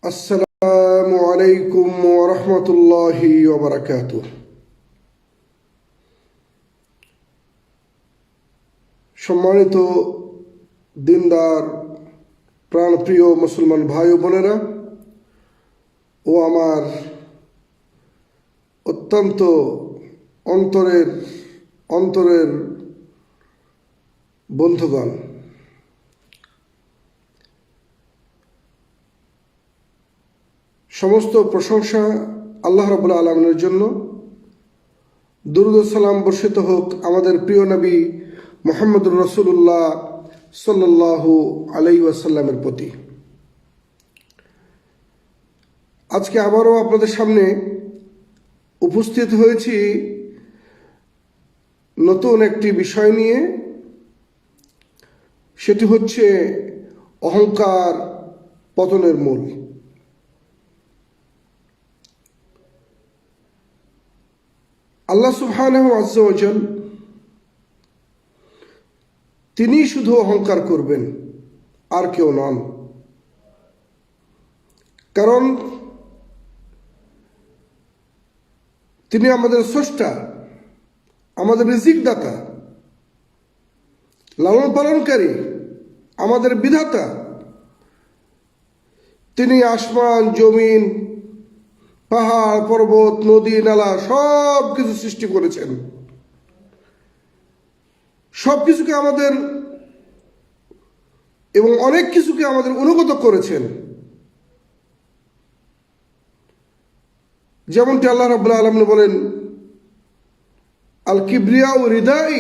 আসসালামু আলাইকুম ওয়া রাহমাতুল্লাহি ওয়া বারাকাতুহু। সম্মানিত দিনদার প্রাণপ্রিয় মুসলমান ভাই ও বোনেরা ও আমার অত্যন্ত অন্তরের অন্তরের বন্ধুগণ, সমস্ত প্রশংসা আল্লাহ রাব্বুল আলামিনের জন্য। দুরূদ ও সালাম বর্ষিত হোক আমাদের প্রিয় নবী মুহাম্মদুর রাসূলুল্লাহ সাল্লাল্লাহু আলাইহি ওয়াসাল্লামের প্রতি। আজকে আবারও আপনাদের সামনে উপস্থিত হয়েছি নতুন একটি বিষয় নিয়ে। সেটি হচ্ছে অহংকার পতনের মূল। আল্লাহ সুবহানাহু আযজা ওয়া জাল তিনি শুধু অহংকার করবেন, আর কেউ নন। কারণ তিনি আমাদের স্রষ্টা, আমাদের রিজিক দাতা, লালন পালনকারী, আমাদের বিধাতা। তিনি আসমান জমিন পাহাড় পর্বত নদী নালা সব কিছু সৃষ্টি করেছেন। সব কিছুকে আমাদের এবং অনেক কিছুকে আমাদের অনুগত করেছেন। যেমনটি আল্লাহ রাব্বুল আলামিন বলেন, আল কিবরিয়াউ রিদাই,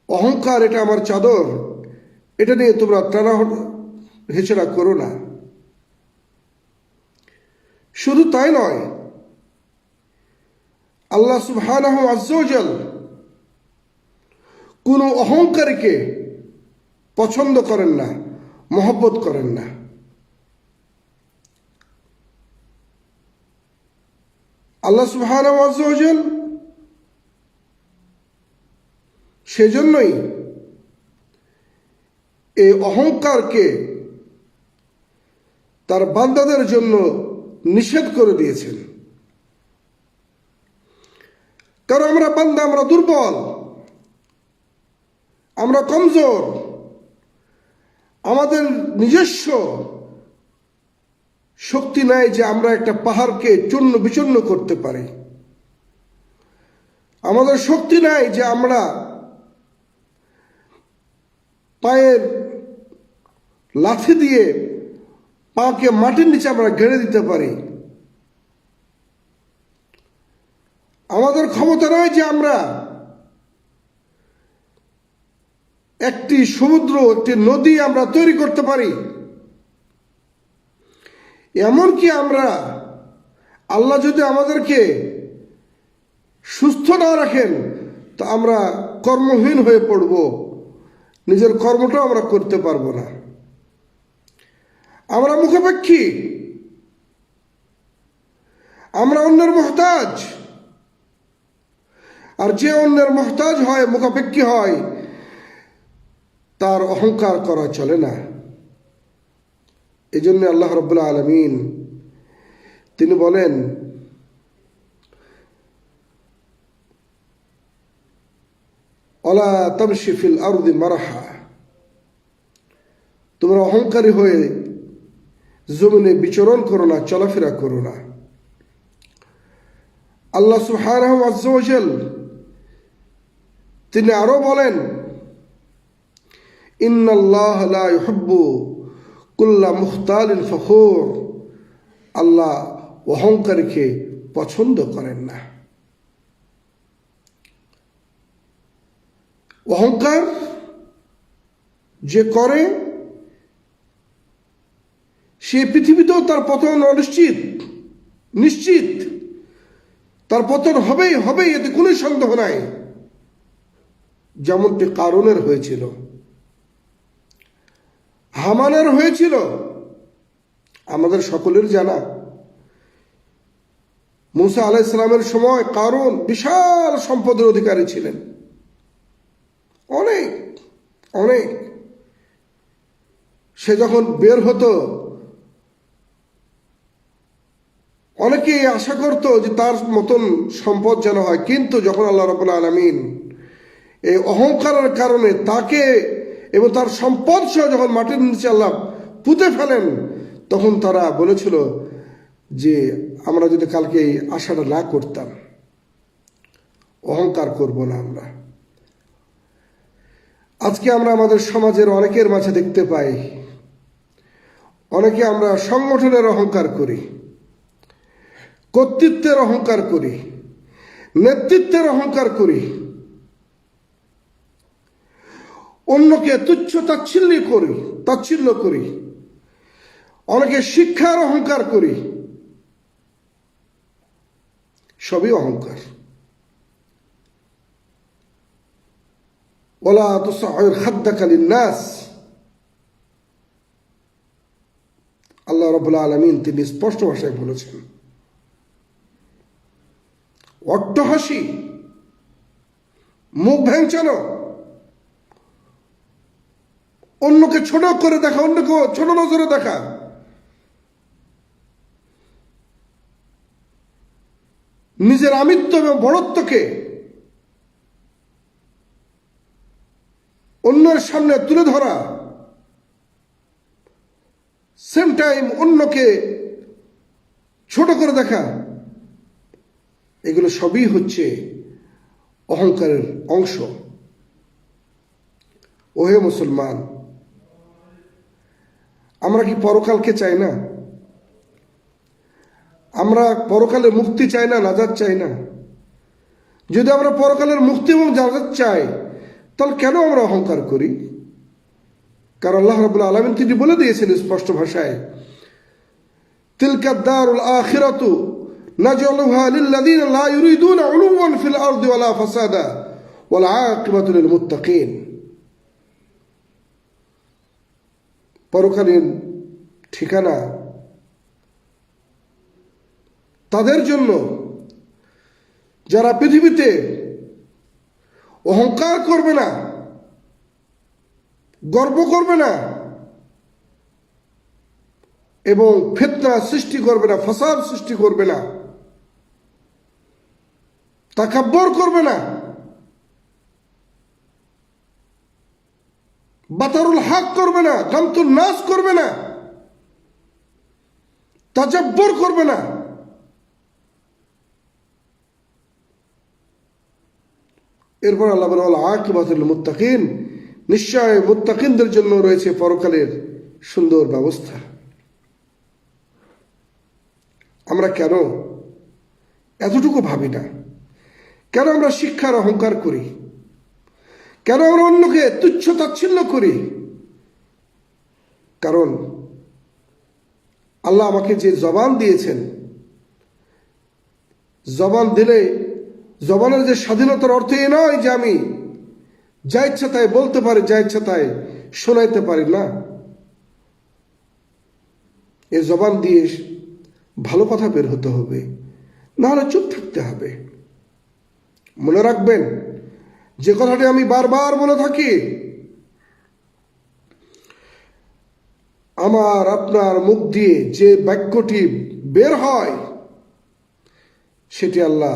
অহংকার এটা আমার চাদর, এটা নিয়ে তোমরা টানা হেচড়া করো না। শুধু তাই নয়, আল্লাহ সুবহানাহু আযজা ওয়া জাল কোনো অহংকারীকে পছন্দ করেন না, মহব্বত করেন না। আল্লাহ সুবহানাহু আযজা ওয়া জাল সেজন্যই এই অহংকারকে তার বান্দাদের জন্য নিষেধ করে দিয়েছেন। কারণ আমরা বান্দা, আমরা দুর্বল, আমরা কমজোর। আমাদের নিজস্ব শক্তি নাই যে আমরা একটা পাহাড়কে চূর্ণ বিচূর্ণ করতে পারি। আমাদের শক্তি নাই যে আমরা পায়ের লাথি দিয়ে পাকে মাটির নিচে আমরা গেড়ে দিতে পারি। আমাদের ক্ষমতা নয় যে আমরা একটি সমুদ্র, একটি নদী আমরা তৈরি করতে পারি। এমনকি আমরা, আল্লাহ যদি আমাদেরকে সুস্থ না রাখেন তো আমরা কর্মহীন হয়ে পড়ব, নিজের কর্মটাও আমরা করতে পারবো না। আমরা মুখাপেক্ষী, আমরা অন্যের মুহতাজ। আর যে অন্যের মুহতাজ হয়, মুখাপেক্ষী হয়, তার অহংকার করা চলে না। এই জন্য আল্লাহ রাব্বুল আলামিন তিনি বলেন, ওয়ালা তামশি ফিল আরদি মারহা, তোমরা অহংকারী হয়ে জমিনে বিচরণ করো না, চলাফেরা করো না। আল্লাহ সুবহানাহু আযজা ওয়া জাল তিনি আরো বলেন, ইন্নাল্লাহ লা ইউহিব্বু কুল্লা মুখতালিন ফখুর, আল্লাহ অহংকারীকে পছন্দ করেন না। অহংকার যে করে সে পৃথিবীতেও তার পতন অনিশ্চিত, নিশ্চিত তার পতন হবেই হবেই, এতে কোনো সন্দেহ নাই। যেমনটি কারুনের হয়েছিল, হামানের হয়েছিল, আমাদের সকলের জানা। মূসা আলাইহিস সালামের সময় কারুন বিশাল সম্পদের অধিকারী ছিলেন, অনেক অনেক। সে যখন বের হতো আশা করত যে তার মতন সম্পদ যেন হয়, কিন্তু যখন আল্লাহ রাব্বুল আলামিন এই অহংকারের কারণে তাকে এবং তার সম্পদ সহ যখন মাটির নিচে আল্লাহ পুঁতে ফেলেন, তখন তারা বলেছিল যে আমরা যদি কালকে এই আশাটা না করতাম, অহংকার করব না আমরা। আজকে আমরা আমাদের সমাজের অনেকের মাঝে দেখতে পাই, অনেকে আমরা সংগঠনের অহংকার করি, কর্তৃত্বের অহংকার করি, নেতৃত্বের অহংকার করি, অন্যকে তুচ্ছ তাচ্ছিল্য করি, অনেকে শিক্ষার অহংকার করি, সবই অহংকার। ওয়ালা তুসাইর খাদ্দাকা লিন্নাস, আল্লাহ রাব্বুল আলামিন তিনি স্পষ্ট ভাষায় বলেছেন। অট্টহাসি, মুখ ভ্যাংচানো, অন্যকে ছোট করে দেখা, অন্যকে ছোট নজরে দেখা, নিজের আমিত্ব এবং বড়ত্বকে অন্যের সামনে তুলে ধরা, সেম টাইম অন্যকে ছোট করে দেখা, এগুলো সবই হচ্ছে অহংকারের অংশ। ওহে মুসলমান, আমরা কি পরকালকে চাই না? আমরা পরকালের মুক্তি চাই না, নাজাত চাই না? যদি আমরা পরকালের মুক্তি এবং নাজাত চাই, তাহলে কেন আমরা অহংকার করি? কারণ আল্লাহ রাব্বুল আলামিন তিনি বলে দিয়েছেন স্পষ্ট ভাষায়, তিলকা দারুল আখিরাতু নাজআলুহা লিল্লাযিনা লা ইউরিদুনা উলুওয়ান ফিল আরদি ওয়ালা ফাসাদা ওয়াল আকিবাতু লিল মুত্তাকিন। পরকালীন ঠিকানা তাদের জন্য যারা পৃথিবীতে অহংকার করবে না, গর্ব করবে না এবং ফিতনা সৃষ্টি করবে না, ফাসাদ সৃষ্টি করবে না, তাকাব্বুর করবে না, বাতারুল হক করবে না, গামতুন নাস করবে না, তাজাব্বুর করবে না। এরপর আল্লাহ বলেন ওয়াল আকিবাতুল মুত্তাকিন, নিশ্চয় মুত্তাকিনদের জন্য রয়েছে পরকালের সুন্দর ব্যবস্থা। আমরা কেন এতটুকু ভাবি না? কেন আমরা শিক্ষার অহংকার করি? কেন আমরা অন্যকে তুচ্ছ তাচ্ছিল্য করি? কারণ আল্লাহ আমাকে যে জবান দিয়েছেন, জবান দিলে জবানের যে স্বাধীনতার অর্থ এ নয় যে আমি যা ইচ্ছা তাই বলতে পারি, যা ইচ্ছা তাই শোনাইতে পারি না। এ জবান দিয়ে ভালো কথা বের হতে হবে, না হলে চুপ থাকতে হবে। মনে রাখবেন, যে কথাটি আমি বারবার বলে থাকি, আমার আপনার মুখ দিয়ে যে বাক্যটি বের হয় সেটি আল্লাহ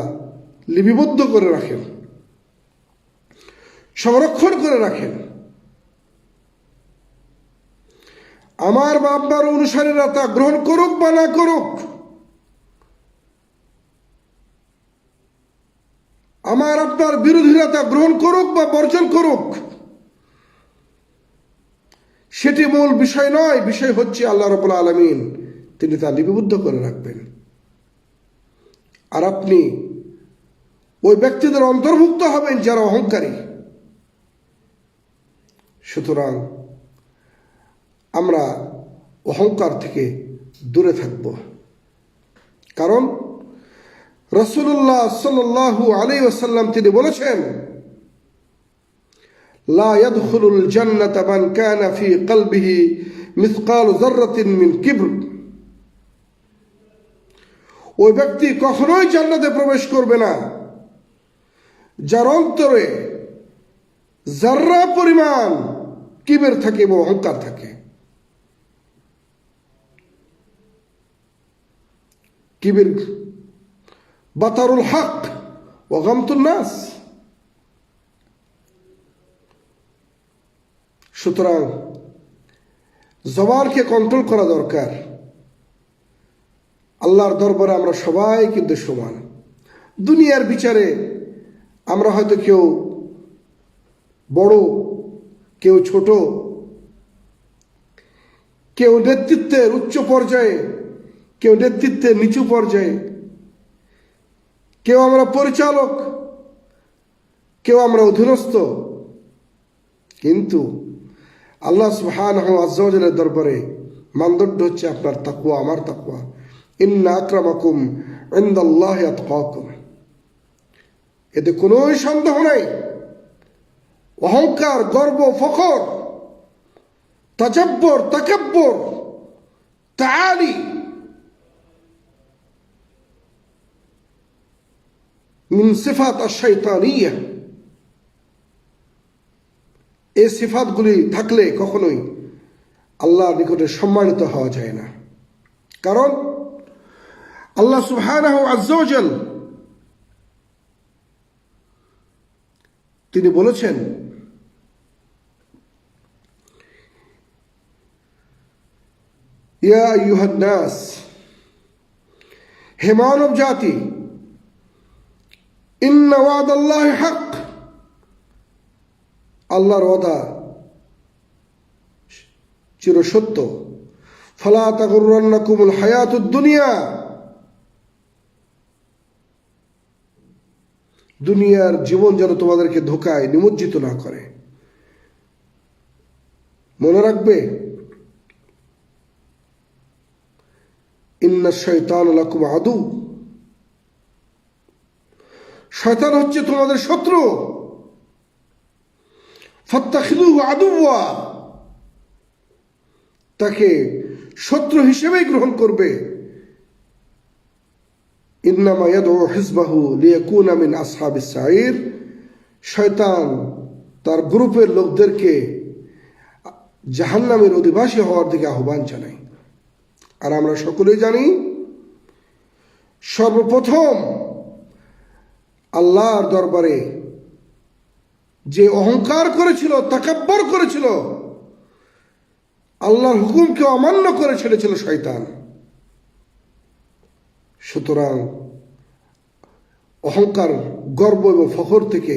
লিপিবদ্ধ করে রাখেন, সংরক্ষণ করে রাখেন। আমার বা আপনার অনুসারীরা তা গ্রহণ করুক বা না করুক, আমার আপনার বিরোধীরা তা গ্রহণ করুক বা বর্জন করুক, সেটি মূল বিষয় নয়। বিষয় হচ্ছে আল্লাহ রাব্বুল আলামিন তিনি তা লিপিবদ্ধ করে রাখবেন। আর আপনি ওই ব্যক্তিদের অন্তর্ভুক্ত হবেন যারা অহংকারী। সুতরাং আমরা অহংকার থেকে দূরে থাকব। কারণ রাসূলুল্লাহ সাল্লাল্লাহু আলাইহি ওয়াসাল্লাম তিনি বলেছেন, লা ইয়াদখুলুল জান্নাতা মান কানা ফি কলবিহি মিসকাল যাররাতিন মিন কিবর। ওই ব্যক্তি কখনোই জান্নাতে প্রবেশ করবে না যার অন্তরে যাররা পরিমাণ কিবের থাকে এবং অহংকার থাকে। কিবের বাতারুল হক ওয়া গামতুন নাস। সুতরাং জবানকে কন্ট্রোল করা দরকার। আল্লাহর দরবারে আমরা সবাই কিন্তু সমান। দুনিয়ার বিচারে আমরা হয়তো কেউ বড়, কেউ ছোট, কেউ নেতৃত্বের উচ্চ পর্যায়ে, কেউ নেতৃত্বের নিচু পর্যায়ে, কেউ আমরা পরিচালক, কেউ আমরা অধীনস্থ। কিন্তু আল্লাহ সুবহানাহু ওয়া তাআলার দরবারে মানদণ্ড হচ্ছে আপনার তাকওয়া, আমার তাকওয়া। ইন্না আকরামাকুম ইনদাল্লাহি আতকাকুম। এতে কোনো সন্দেহ নাই। অহংকার, গর্ব, ফখর, তাজাব্বুর, তাকাব্বুর, তাআলি মিন সিফাত আশ-শাইতানিয়া। এই সিফাতগুলি থাকলে কখনোই আল্লাহর নিকটে সম্মানিত হওয়া যায় না। কারণ আল্লাহ সুবহানাহু আযজা ওয়া জাল তিনি বলেছেন, ইয়া আইয়ুহান নাস, হে মানব জাতি, ইন্না ওয়াদাল্লাহি হক, আল্লাহর ওয়াদা চিরসত্য। ফালা তাগুররান্নাকুমুল হায়াতুদ দুনিয়া, দুনিয়ার জীবন যেন তোমাদেরকে ধোঁকায় নিমজ্জিত না করে। মনে রাখবে, ইন্নাশ শাইতান লাকুম আদু, শয়তান হচ্ছে তোমাদের শত্রু। ফাত্তাখিযুহু আদুওয়া, তাকে শত্রু হিসেবেই গ্রহণ করবে। ইন্নামা ইয়াদউ হিজবাহু লিয়াকুনা মিন আসহাবিস সাঈর, শয়তান তার গ্রুপের লোকদেরকে জাহান্নামের অধিবাসী হওয়ার দিকে আহ্বান জানায়। আর আমরা সকলেই জানি, সর্বপ্রথম আল্লাহর দরবারে যে অহংকার করেছিল, তাকাব্বর করেছিল, আল্লাহর হুকুমকে অমান্য করে ছেড়েছিল শয়তান। সুতরাং অহংকার, গর্ব এবং ফখর থেকে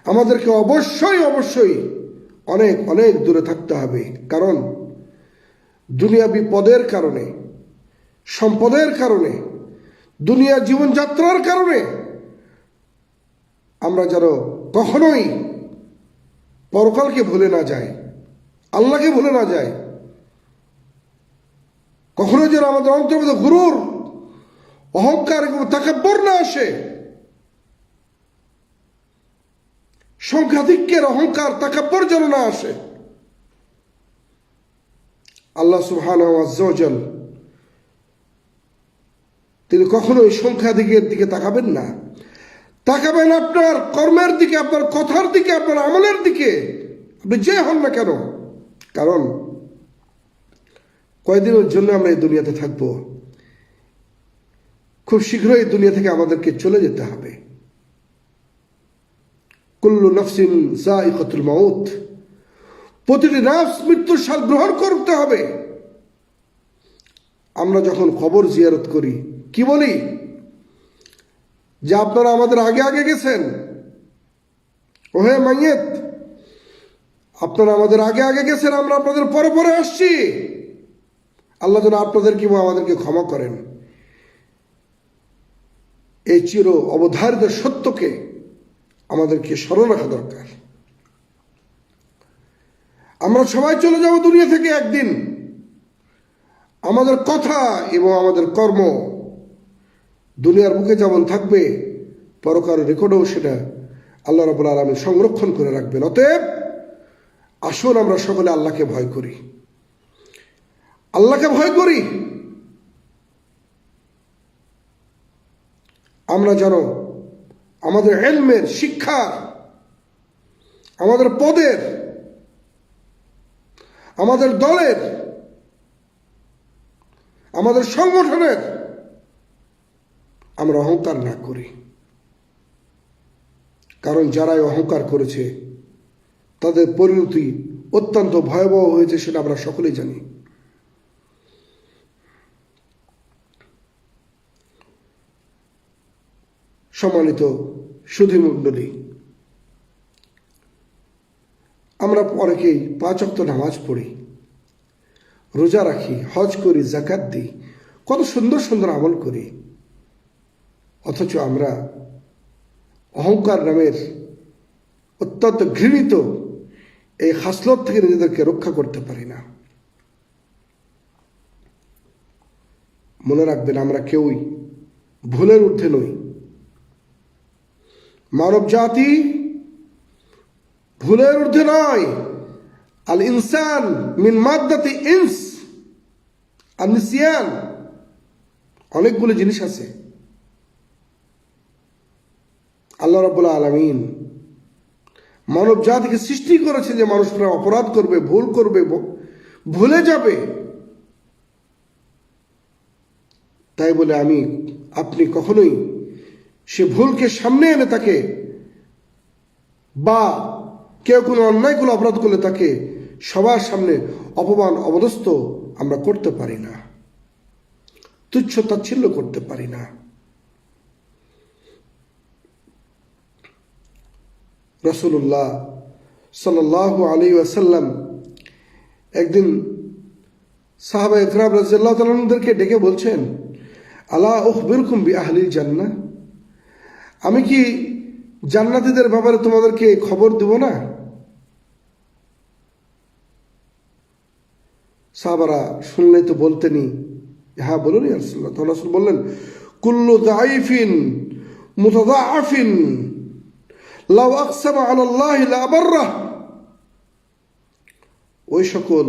আমাদেরকে অবশ্যই অবশ্যই অনেক অনেক দূরে থাকতে হবে। কারণ দুনিয়াবি পদের কারণে, সম্পদের কারণে, দুনিয়া জীবনযাত্রার কারণে আমরা যেন কখনোই পরকালকে ভুলে না যাই, আল্লাহকে ভুলে না যাই। কখনো যেন আমাদের অন্তর্ভুক্ত গুরুর, অহংকার এবং তাকাব্বর না আসে। সংখ্যাধিক্যের অহংকার, তাকাব্বর যেন না আসে। আল্লাহ সুবহানাহু ওয়া তাআলা তিনি কখনোই সংখ্যাধিক্যের দিকে তাকাবেন না। তাকাবেন আপনার কর্মের দিকে, আপনার কথার দিকে, আপনার আমলের দিকে, আপনি যে হন না কেন। কারণ কয়দিনের জন্য আমরা এই দুনিয়াতে থাকবো, খুব শীঘ্রই দুনিয়া থেকে আমাদেরকে চলে যেতে হবে। কুল্লু নাফসিন যায়িকাতুল মাউত, প্রতিটি নফস মৃত্যুর স্বাদ গ্রহণ করতে হবে। আমরা যখন কবর জিয়ারত করি কি বলি? যে আপনারা আমাদের আগে আগে গেছেন, ওহে মাইয়েত, আপনারা আমাদের আগে আগে গেছেন, আমরা আপনাদের পরে পরে আসছি। আল্লাহ যেন আপনাদের কিংবা আমাদেরকে ক্ষমা করেন। এই চির অবধারিত সত্যকে আমাদেরকে স্মরণ রাখা দরকার। আমরা সবাই চলে যাব দুনিয়া থেকে একদিন। আমাদের কথা এবং আমাদের কর্ম দুনিয়ার বুকে যেমন থাকবে, পরকালের রেকর্ডেও সেটা আল্লাহ রাব্বুল আলামিন সংরক্ষণ করে রাখবেন। অতএব আসুন আমরা সকলে আল্লাহকে ভয় করি, আল্লাহকে ভয় করি। আমরা যেন আমাদের ইলমের, শিক্ষার, আমাদের পদের, আমাদের দলের, আমাদের সংগঠনের, আমরা অহংকার না করি, কারণ যারাই অহংকার করেছে তাদের পরিণতি অত্যন্ত ভয়াবহ হয়েছে, সেটা আমরা সকলেই জানি। সম্মানিত সুধীমণ্ডলী, আমরা অনেকেই 5 ওয়াক্ত নামাজ পড়ি, রোজা রাখি, হজ করি, যাকাত দিই, কত সুন্দর সুন্দর আমল করি, অথচ আমরা অহংকার নামের অত্যন্ত ঘৃণিত এই খাসলত থেকে নিজেদেরকে রক্ষা করতে পারি না। মনে রাখবেন, আমরা কেউই ভুলের ঊর্ধ্বে নই। মানব জাতি ভুলের ঊর্ধ্বে নয়। আল ইনসান মিন মাদ্দাতি ইনস, আর নিসিয়ান, অনেকগুলো জিনিস আছে। আল্লাহ রাব্বুল আলামিন মানব জাতিকে সৃষ্টি করেছে যে মানুষরা অপরাধ করবে, ভুল করবে, ভুলে যাবে। তাই বলে আপনি কখনোই সে ভুলকে সামনে এনে তাকে, বা কেউ কোনো অন্যায় কোনো অপরাধ করলে তাকে সবার সামনে অপমান অবদস্থ আমরা করতে পারি না, তুচ্ছ তাচ্ছিল্য করতে পারি না। রাসূলুল্লাহ সাল্লাল্লাহু আলাইহি ওয়াসাল্লাম একদিন সাহাবা ইকরাম রাদিয়াল্লাহু তাআলা আনহুদেরকে ডেকে বলছেন, আলা উখবিরকুম বিআহলিল জান্নাহ, আমি কি জান্নাতীদের ব্যাপারে তোমাদেরকে খবর দেব না? সাহাবারা শুনলেই তো বলতেনি, হ্যাঁ বলুন ইয়া রাসূলুল্লাহ। তখন রাসূল বললেন, কুল্লু দাঈফিন মুতাদাআফিন লাউ আকসামা আলাল্লাহি লা আবাররাহ, ওই সকল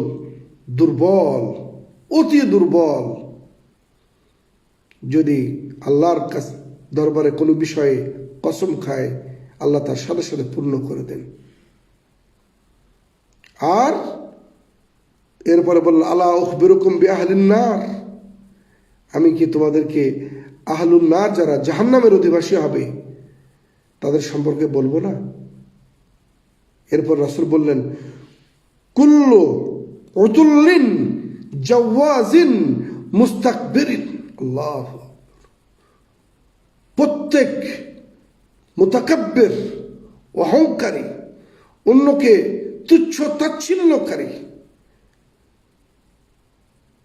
দুর্বল, অতি দুর্বল যদি আল্লাহর দরবারে কোনো বিষয়ে কসম খায়, আল্লাহ তার সাথে সাথে পূর্ণ করে দেন। আর এরপরে বললেন, আলা উখবিরুকুম বিআহলিন নার, আমি কি তোমাদেরকে আহলুন নার, যারা জাহান্নামের অধিবাসী হবে, তাদের সম্পর্কে বলবো না? এরপর রাসূল বললেন, কুল্লু উতুল্লিন জাওয়াজিন মুস্তাকবিরিন, আল্লাহ, প্রত্যেক মুতাকাব্বির, অহংকারী, অন্যকে তুচ্ছ তাচ্ছিল্যকারী,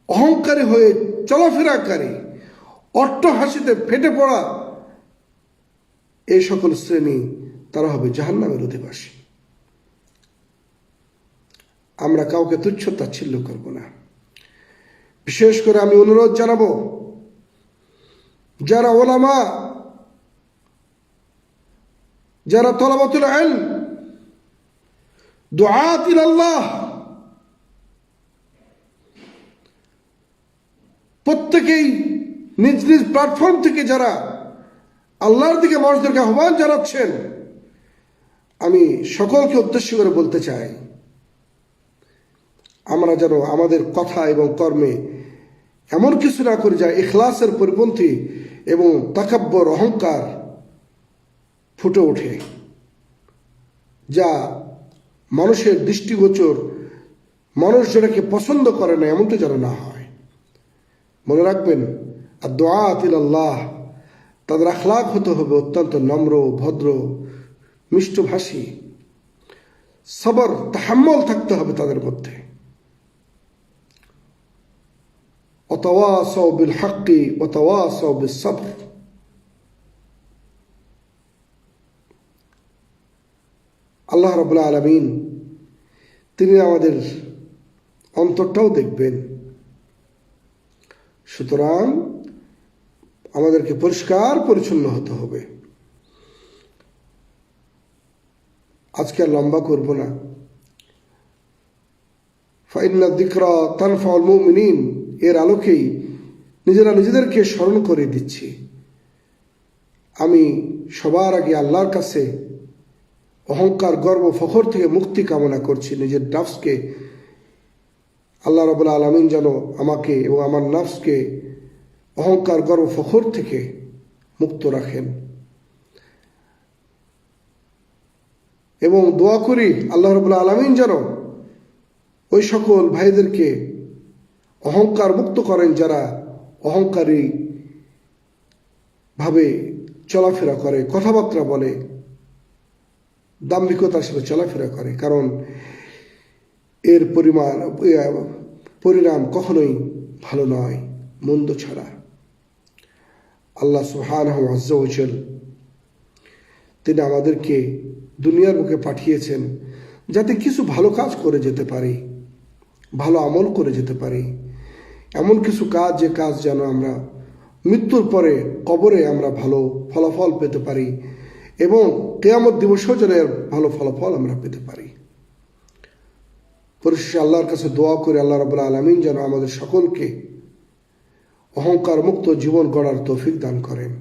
অহংকারী হয়ে চলাফেরাকারী, অট্টহাসিতে ফেটে পড়া, এই সকল শ্রেণী তারা হবে জাহান্নামের অধিবাসী। আমরা কাউকে তুচ্ছ তাচ্ছিল্য করব না। বিশেষ করে আমি অনুরোধ জানাবো, যারা ওলামা, যারা তলাবাতুল ইলম, দুআত ইলাল্লাহ, প্রত্যেকেই নিজ নিজ প্ল্যাটফর্ম থেকে যারা আল্লাহর দিকে মানুষদেরকে আহ্বান জানাচ্ছেন, আমি সকলকে উদ্দেশ্য করে বলতে চাই, আমরা যেন আমাদের কথা এবং কর্মে এমন কিছু না করে যা ইখলাসের পরিপন্থী এবং তাকাব্বর, অহংকার ফুটে ওঠে, যা মানুষের দৃষ্টিগোচর, মানুষ যেটাকে পছন্দ করে না, এমনটা যেন না হয়। মনে রাখবেন, আর দুআত ইলাল্লাহ, তাদের আখলাক হতে হবে অত্যন্ত নম্র, ভদ্র, মিষ্টভাষী, সবর, তাহাম্মুল থাকতে হবে তাদের মধ্যে। ওয়াতাওয়াসাউ বিল হাক্কি ওয়াতাওয়াসাউ বিস সবর। আল্লাহ রাব্বুল আলামিন তিনি আমাদের অন্তরটাও দেখবেন। সুতরাং আমাদেরকে পরিষ্কার পরিচ্ছন্ন হতে হবে। আজকে আর লম্বা করব না। ফাইন্না যিকরা তানফাউল মুমিনিন, এর আলোকেই নিজেরা নিজেদেরকে স্মরণ করে দিচ্ছি। আমি সবার আগে আল্লাহর কাছে অহংকার, গর্ব, ফখর থেকে মুক্তি কামনা করছি। নিজের নফসকে আল্লাহ রাব্বুল আলামিন যেন আমাকে এবং আমার নফসকে অহংকার, গর্ব, ফখর থেকে মুক্ত রাখেন। এবং দোয়া করি আল্লাহ রাব্বুল আলামিন যেন ওই সকল ভাইদেরকে অহংকার মুক্ত করেন যারা অহংকারী ভাবে চলাফেরা করে, কথাবার্তা বলে, দাম্ভিকতার সাথে চলাফেরা করে, কারণ এর পরিণাম কখনোই ভালো নয়, মন্দ ছাড়া। আল্লাহ সুবহানাহু আযজা ওয়া জাল তিনি আমাদেরকে দুনিয়ার বুকে পাঠিয়েছেন যাতে কিছু ভালো কাজ করে যেতে পারি, ভালো আমল করে যেতে পারি, এমন কিছু কাজ যে কাজ যেন আমরা মৃত্যুর পরে কবরে আমরা ভালো ফলাফল পেতে পারি এবং কিয়ামত দিবসেও যেন এর ভালো ফলাফল আমরা পেতে পারি। পরিশেষে আল্লাহর কাছে দোয়া করে আল্লাহ রাব্বুল আলামিন যেন আমাদের সকলকে অহংকার মুক্ত জীবন গড়ার তৌফিক দান করেন।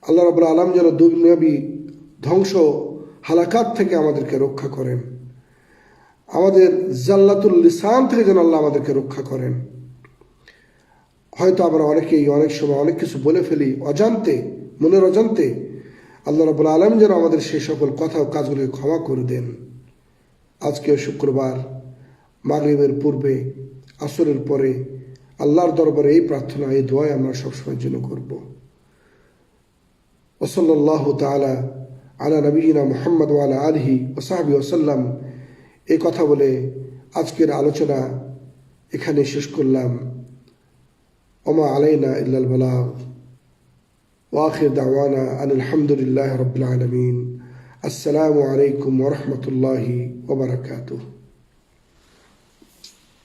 আল্লাহ রাব্বুল আলামিন যেন দুনিয়াবি ধ্বংস হালাকাত থেকে আমাদেরকে রক্ষা করেন, আমাদের জাল্লাতুল লিসান থেকে যেন আল্লাহ আমাদেরকে রক্ষা করেন। হয়তো আমরা অনেকেই অনেক সময় অনেক কিছু বলে ফেলি অজান্তে, মনের অজান্তে। আল্লাহ রাব্বুল আলামিন যেন আমাদের সেই সকল কথা ও কাজগুলিকে ক্ষমা করে দেন। আজকে শুক্রবার মাগরিবের পূর্বে আসরের পরে আল্লাহর দরবারে এই প্রার্থনা, এই দোয়া আমরা সবসময়ের জন্য করব। ওয়া সাল্লাল্লাহু তাআলা আলা নবিয়িনা মুহাম্মদ ওয়া আলা আলিহি ওয়া সাহবিহি ওয়া সাল্লাম। এই কথা বলে আজকের আলোচনা এখানে শেষ করলাম। ওমা আলাইনা ইল্লাল বালাগ ওয়া আখির দাওয়ানা আনিল হামদুলিল্লাহি রাব্বিল আলামিন। আসসালামু আলাইকুম ওয়া রাহমাতুল্লাহি ওয়া বারাকাতুহু।